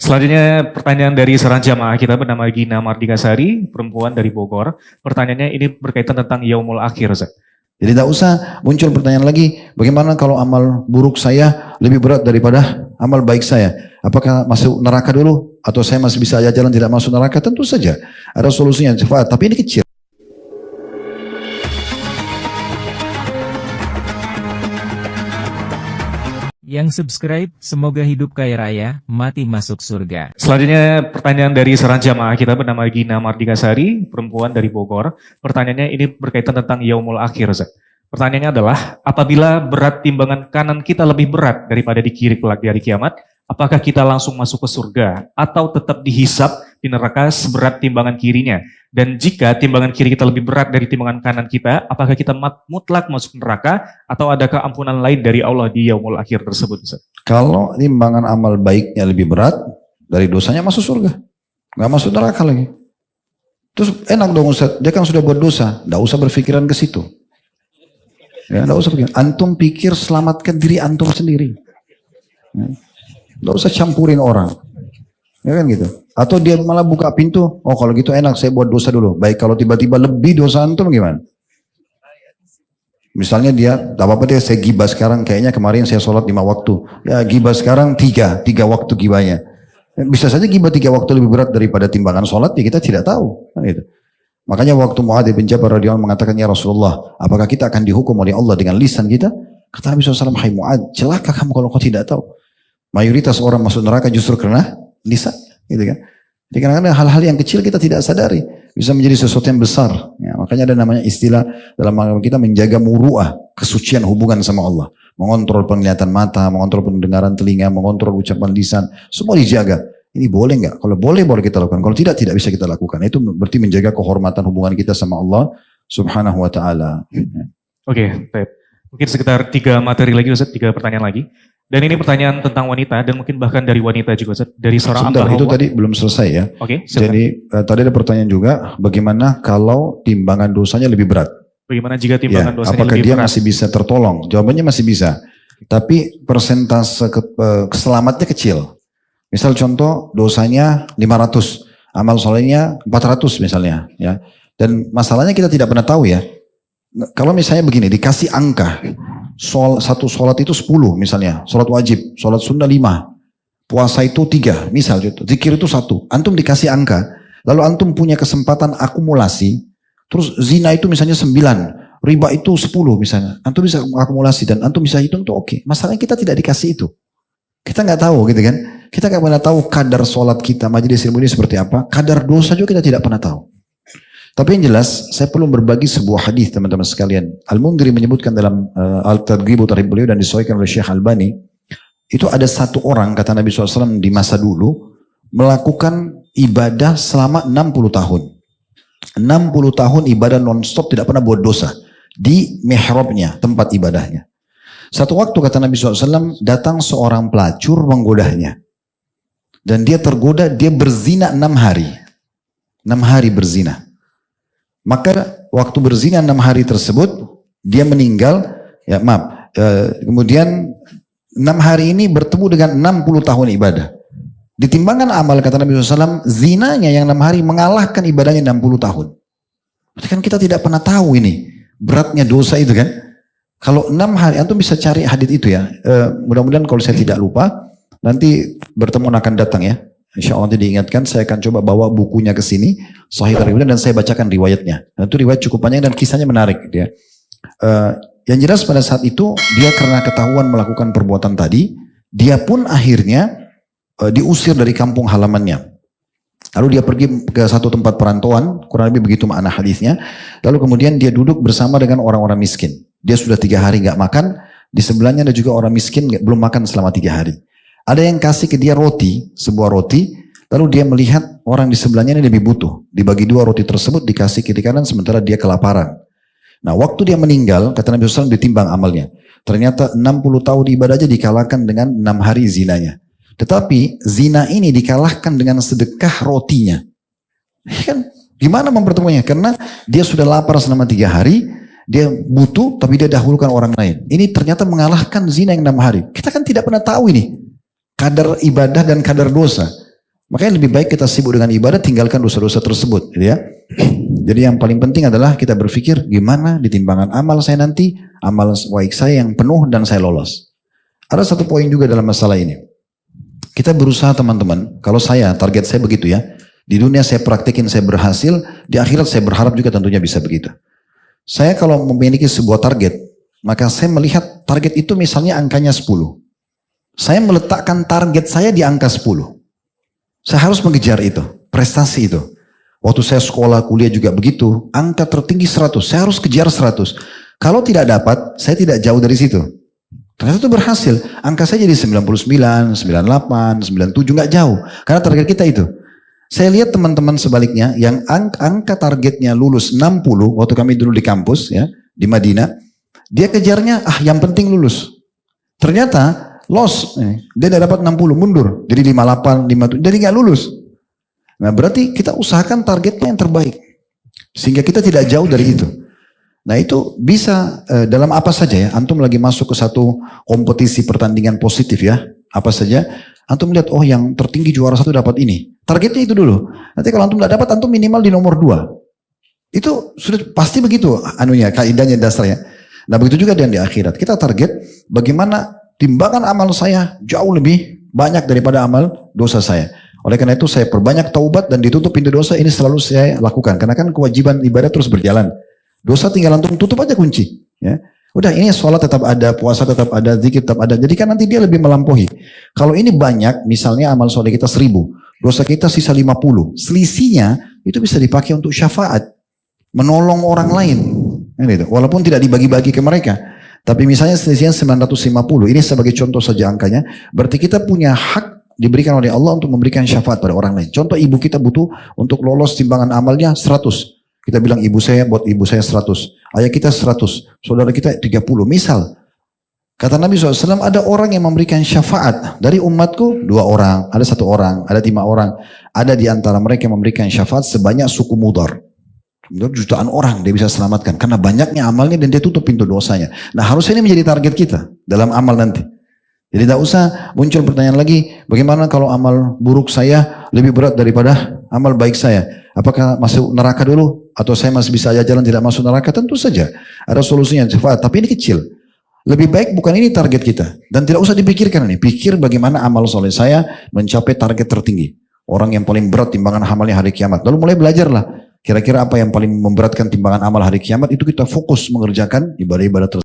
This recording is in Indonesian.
Selanjutnya pertanyaan dari seorang jamaah kita bernama Gina Mardikasari, perempuan dari Bogor. Pertanyaannya ini berkaitan tentang Yaumul Akhir, Ustaz. Jadi tidak usah muncul pertanyaan lagi, bagaimana kalau amal buruk saya lebih berat daripada amal baik saya? Apakah masuk neraka dulu? Atau saya masih bisa aja jalan tidak masuk neraka? Tentu saja ada solusinya, tapi ini kecil. Yang subscribe, semoga hidup kaya raya, mati masuk surga. Selanjutnya pertanyaan dari seorang jamaah kita bernama Gina Mardikasari, perempuan dari Bogor. Pertanyaannya ini berkaitan tentang Yaumul Akhir, Ustaz. Pertanyaannya adalah, apabila berat timbangan kanan kita lebih berat daripada di kiri kelak di hari kiamat, apakah kita langsung masuk ke surga atau tetap dihisap di neraka seberat timbangan kirinya? Dan jika timbangan kiri kita lebih berat dari timbangan kanan kita, apakah kita mutlak masuk neraka atau adakah ampunan lain dari Allah di Yaumul Akhir tersebut, Ustaz? Kalau timbangan amal baiknya lebih berat dari dosanya, masuk surga, nggak masuk neraka lagi. Terus enak dong Ustaz, dia kan sudah buat dosa, nggak usah berpikiran ke situ. Ya, nggak usah pikir. Antum pikir selamatkan diri antum sendiri. Ya. Nggak usah campurin orang. Ya kan gitu. Atau dia malah buka pintu, oh kalau gitu enak saya buat dosa dulu. Baik, kalau tiba-tiba lebih dosa antum gimana? Misalnya dia, tak apa-apa deh saya gibah sekarang, kayaknya kemarin saya sholat 5 waktu. Ya gibah sekarang 3 waktu gibahnya. Bisa saja gibah 3 waktu lebih berat daripada timbangan sholat, ya kita tidak tahu. Kan gitu. Makanya waktu Mu'adz bin Jabal radhiyallahu anhu mengatakan, ya Rasulullah, apakah kita akan dihukum oleh Allah dengan lisan kita? Kata Nabi SAW, hai Mu'adz, celaka kamu kalau kau tidak tahu. Mayoritas orang masuk neraka justru karena lisan, gitu kan. Jadi kadang-kadang hal-hal yang kecil kita tidak sadari bisa menjadi sesuatu yang besar. Ya, makanya ada namanya istilah dalam agama kita menjaga muru'ah, kesucian hubungan sama Allah. Mengontrol penglihatan mata, mengontrol pendengaran telinga, mengontrol ucapan lisan, semua dijaga. Ini boleh nggak? Kalau boleh kita lakukan. Kalau tidak bisa kita lakukan. Itu berarti menjaga kehormatan hubungan kita sama Allah Subhanahu Wa Taala. Oke, baik. Mungkin sekitar 3 materi lagi, Ustaz, 3 pertanyaan lagi. Dan ini pertanyaan tentang wanita dan mungkin bahkan dari wanita juga, Ustaz, dari seorang Sebentar, itu tadi belum selesai ya. Oke. Jadi tadi ada pertanyaan juga, bagaimana kalau timbangan dosanya lebih berat? Bagaimana jika timbangan dosanya apakah lebih dia berat? masih bisa tertolong? Jawabannya masih bisa. Tapi persentase keselamatnya kecil. Misal contoh dosanya 500, amal solehnya 400 misalnya, ya. Dan masalahnya kita tidak pernah tahu ya. Kalau misalnya begini, dikasih angka, satu sholat itu 10 misalnya, sholat wajib, sholat sunnah 5, puasa itu 3, misal gitu, zikir itu 1, antum dikasih angka, lalu antum punya kesempatan akumulasi, terus zina itu misalnya 9, riba itu 10 misalnya, antum bisa akumulasi dan antum bisa hitung tuh oke. Masalahnya kita tidak dikasih itu, kita nggak tahu gitu kan, kita nggak pernah tahu kadar sholat kita, majelis ilmu ini seperti apa, kadar dosa juga kita tidak pernah tahu. Tapi yang jelas, saya perlu berbagi sebuah hadis teman-teman sekalian. Al-Mundhiri menyebutkan dalam Al-Targhib Tarhib beliau dan disahihkan oleh Syekh Albani, itu ada satu orang, kata Nabi SAW di masa dulu, melakukan ibadah selama 60 tahun. 60 tahun ibadah non-stop, tidak pernah buat dosa. Di mihrabnya, tempat ibadahnya. Satu waktu kata Nabi SAW, datang seorang pelacur menggodanya. Dan dia tergoda, dia berzina 6 hari. 6 hari berzina. Maka waktu berzina 6 hari tersebut, dia meninggal, ya maaf, kemudian 6 hari ini bertemu dengan 60 tahun ibadah. Ditimbangan amal, kata Nabi SAW, zinanya yang 6 hari mengalahkan ibadahnya 60 tahun. Berarti kan kita tidak pernah tahu ini, beratnya dosa itu kan. Kalau 6 hari, antum bisa cari hadits itu ya, mudah-mudahan kalau saya tidak lupa, nanti pertemuan akan datang ya. Insya Allah nanti diingatkan, saya akan coba bawa bukunya ke sini, Sahih Targhib dan saya bacakan riwayatnya. Dan itu riwayat cukup panjang dan kisahnya menarik. Gitu ya. Yang jelas pada saat itu, dia karena ketahuan melakukan perbuatan tadi, dia pun akhirnya diusir dari kampung halamannya. Lalu dia pergi ke satu tempat perantauan, kurang lebih begitu makna hadisnya. Lalu kemudian dia duduk bersama dengan orang-orang miskin. Dia sudah 3 hari nggak makan, di sebelahnya ada juga orang miskin belum makan selama 3 hari. Ada yang kasih ke dia roti, sebuah roti, lalu dia melihat orang di sebelahnya ini lebih butuh. Dibagi 2 roti tersebut, dikasih kiri kanan, sementara dia kelaparan. Nah waktu dia meninggal, kata Nabi SAW ditimbang amalnya. Ternyata 60 tahun ibadah aja dikalahkan dengan 6 hari zinanya. Tetapi zina ini dikalahkan dengan sedekah rotinya. Kan gimana mempertemukannya? Karena dia sudah lapar selama 3 hari, dia butuh tapi dia dahulukan orang lain. Ini ternyata mengalahkan zina yang 6 hari. Kita kan tidak pernah tahu ini. Kadar ibadah dan kadar dosa. Makanya lebih baik kita sibuk dengan ibadah, tinggalkan dosa-dosa tersebut, gitu ya. Jadi yang paling penting adalah kita berpikir gimana di timbangan amal saya nanti, amal baik saya yang penuh dan saya lolos. Ada satu poin juga dalam masalah ini. Kita berusaha teman-teman, kalau saya, target saya begitu ya. Di dunia saya praktekin, saya berhasil, di akhirat saya berharap juga tentunya bisa begitu. Saya kalau memiliki sebuah target, maka saya melihat target itu misalnya angkanya 10. Saya meletakkan target saya di angka 10. Saya harus mengejar itu, prestasi itu. Waktu saya sekolah, kuliah juga begitu. Angka tertinggi 100, saya harus kejar 100. Kalau tidak dapat, saya tidak jauh dari situ. Ternyata itu berhasil. Angka saya jadi 99, 98, 97, nggak jauh. Karena target kita itu. Saya lihat teman-teman sebaliknya, yang angka targetnya lulus 60, waktu kami dulu di kampus, ya di Madinah, dia kejarnya, yang penting lulus. Ternyata, loss, dia tidak dapat 60, mundur. Jadi 58, 57, jadi nggak lulus. Nah berarti kita usahakan targetnya yang terbaik. Sehingga kita tidak jauh dari itu. Nah itu bisa dalam apa saja ya. Antum lagi masuk ke satu kompetisi pertandingan positif ya. Apa saja. Antum lihat, oh yang tertinggi juara 1 dapat ini. Targetnya itu dulu. Nanti kalau antum tidak dapat, antum minimal di nomor 2. Itu sudah pasti begitu anunya, kaidahnya, dasarnya. Nah begitu juga dengan di akhirat. Kita target bagaimana timbangan amal saya jauh lebih banyak daripada amal dosa saya. Oleh karena itu saya perbanyak taubat dan ditutup pintu dosa, ini selalu saya lakukan. Karena kan kewajiban ibadah terus berjalan. Dosa tinggal antum tutup aja kunci. Ya. Udah ini sholat tetap ada, puasa tetap ada, zikir tetap ada. Jadi kan nanti dia lebih melampaui. Kalau ini banyak, misalnya amal soleh kita 1000, dosa kita sisa 50. Selisihnya itu bisa dipakai untuk syafaat. Menolong orang lain. Walaupun tidak dibagi-bagi ke mereka. Tapi misalnya selisihnya 950, ini sebagai contoh saja angkanya, berarti kita punya hak diberikan oleh Allah untuk memberikan syafaat pada orang lain. Contoh ibu kita butuh untuk lolos timbangan amalnya 100. Kita bilang ibu saya, buat ibu saya 100. Ayah kita 100, saudara kita 30. Misal, kata Nabi SAW, ada orang yang memberikan syafaat. Dari umatku 2 orang, ada 1 orang, ada 5 orang. Ada di antara mereka yang memberikan syafaat sebanyak suku Mudar. Jutaan orang dia bisa selamatkan karena banyaknya amalnya dan dia tutup pintu dosanya. Nah harusnya ini menjadi target kita dalam amal nanti. Jadi tidak usah muncul pertanyaan lagi, bagaimana kalau amal buruk saya lebih berat daripada amal baik saya? Apakah masuk neraka dulu atau saya masih bisa aja jalan tidak masuk neraka? Tentu saja ada solusinya, tapi ini kecil. Lebih baik bukan ini target kita dan tidak usah dipikirkan ini. Pikir bagaimana amal soleh saya mencapai target tertinggi. Orang yang paling berat timbangan amalnya hari kiamat. Lalu mulai belajarlah. Kira-kira apa yang paling memberatkan timbangan amal hari kiamat, itu kita fokus mengerjakan ibadah-ibadah tersebut.